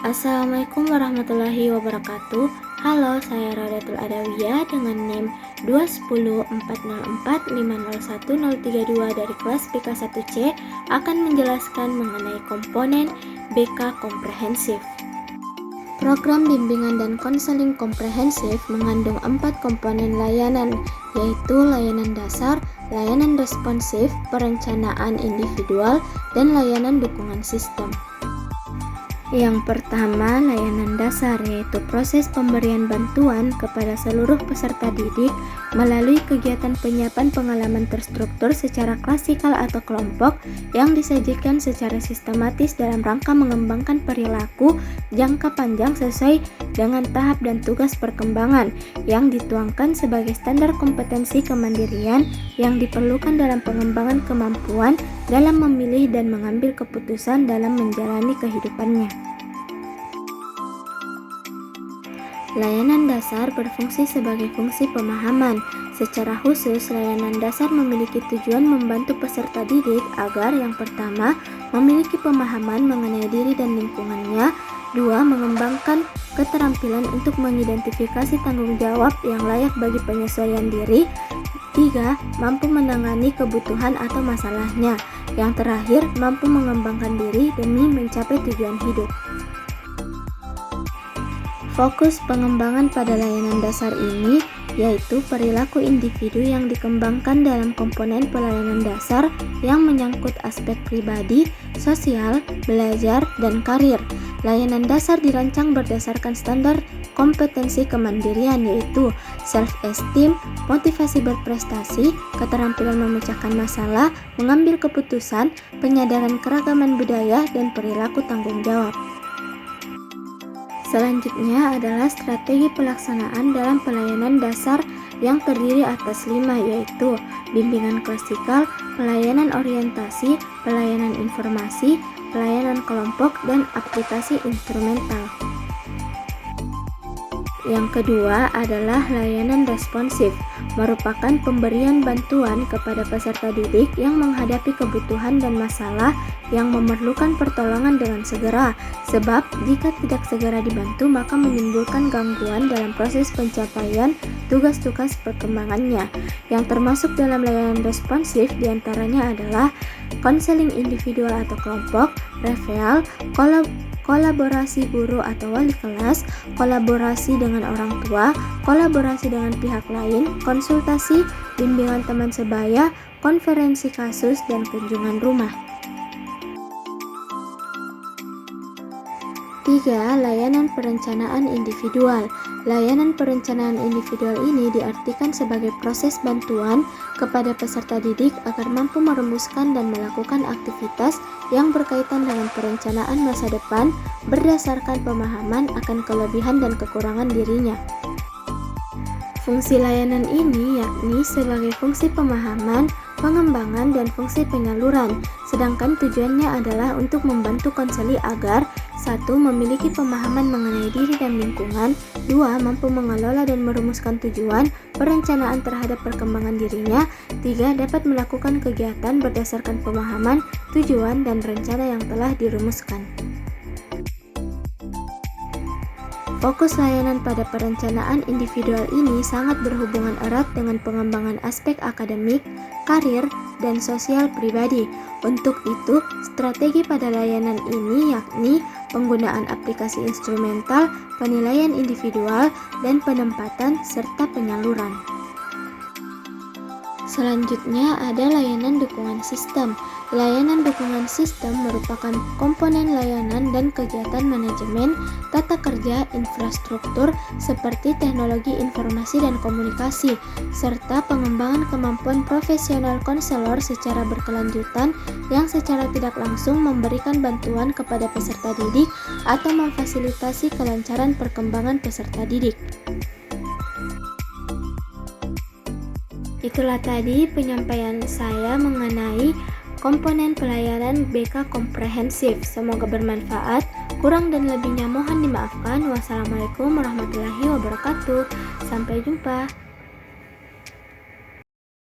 Assalamualaikum warahmatullahi wabarakatuh. Halo, saya Raudatul Adawiyah dengan NIM 21040450132 dari kelas BK 1C akan menjelaskan mengenai komponen BK komprehensif. Program bimbingan dan konseling komprehensif mengandung 4 komponen layanan, yaitu layanan dasar, layanan responsif, perencanaan individual, dan layanan dukungan sistem. Yang pertama, layanan dasar, yaitu proses pemberian bantuan kepada seluruh peserta didik melalui kegiatan penyiapan pengalaman terstruktur secara klasikal atau kelompok yang disajikan secara sistematis dalam rangka mengembangkan perilaku jangka panjang sesuai dengan tahap dan tugas perkembangan yang dituangkan sebagai standar kompetensi kemandirian yang diperlukan dalam pengembangan kemampuan dalam memilih dan mengambil keputusan dalam menjalani kehidupannya. Layanan dasar berfungsi sebagai fungsi pemahaman. Secara khusus, layanan dasar memiliki tujuan membantu peserta didik agar yang pertama, memiliki pemahaman mengenai diri dan lingkungannya, dua, mengembangkan keterampilan untuk mengidentifikasi tanggung jawab yang layak bagi penyesuaian diri, tiga, mampu menangani kebutuhan atau masalahnya, yang terakhir, mampu mengembangkan diri demi mencapai tujuan hidup. Fokus pengembangan pada layanan dasar ini yaitu perilaku individu yang dikembangkan dalam komponen pelayanan dasar yang menyangkut aspek pribadi, sosial, belajar, dan karir. Layanan dasar dirancang berdasarkan standar kompetensi kemandirian yaitu self-esteem, motivasi berprestasi, keterampilan memecahkan masalah, mengambil keputusan, penyadaran keragaman budaya, dan perilaku tanggung jawab. Selanjutnya adalah strategi pelaksanaan dalam pelayanan dasar yang terdiri atas 5 yaitu bimbingan klasikal, pelayanan orientasi, pelayanan informasi, pelayanan kelompok, dan aplikasi instrumental. Yang kedua adalah layanan responsif, merupakan pemberian bantuan kepada peserta didik yang menghadapi kebutuhan dan masalah yang memerlukan pertolongan dengan segera, sebab jika tidak segera dibantu maka menimbulkan gangguan dalam proses pencapaian tugas-tugas perkembangannya. Yang termasuk dalam layanan responsif diantaranya adalah konseling individual atau kelompok, referral, kolaborasi guru atau wali kelas, kolaborasi dengan orang tua, kolaborasi dengan pihak lain, konsultasi, bimbingan teman sebaya, konferensi kasus, dan kunjungan rumah. 3. Layanan perencanaan individual. Layanan perencanaan individual ini diartikan sebagai proses bantuan kepada peserta didik agar mampu merumuskan dan melakukan aktivitas yang berkaitan dengan perencanaan masa depan berdasarkan pemahaman akan kelebihan dan kekurangan dirinya. Fungsi layanan ini yakni sebagai fungsi pemahaman, pengembangan, dan fungsi penyaluran, sedangkan tujuannya adalah untuk membantu konseli agar 1. Memiliki pemahaman mengenai diri dan lingkungan, 2. Mampu mengelola dan merumuskan tujuan, perencanaan terhadap perkembangan dirinya, 3. Dapat melakukan kegiatan berdasarkan pemahaman, tujuan, dan rencana yang telah dirumuskan. Fokus layanan pada perencanaan individual ini sangat berhubungan erat dengan pengembangan aspek akademik, karir, dan sosial pribadi. Untuk itu, strategi pada layanan ini yakni penggunaan aplikasi instrumental, penilaian individual, dan penempatan serta penyaluran. Selanjutnya ada layanan dukungan sistem. Layanan dukungan sistem merupakan komponen layanan dan kegiatan manajemen, tata kerja, infrastruktur seperti teknologi informasi dan komunikasi, serta pengembangan kemampuan profesional konselor secara berkelanjutan yang secara tidak langsung memberikan bantuan kepada peserta didik atau memfasilitasi kelancaran perkembangan peserta didik. Itulah tadi penyampaian saya mengenai komponen pelayanan BK komprehensif. Semoga bermanfaat. Kurang dan lebihnya mohon dimaafkan. Wassalamualaikum warahmatullahi wabarakatuh. Sampai jumpa.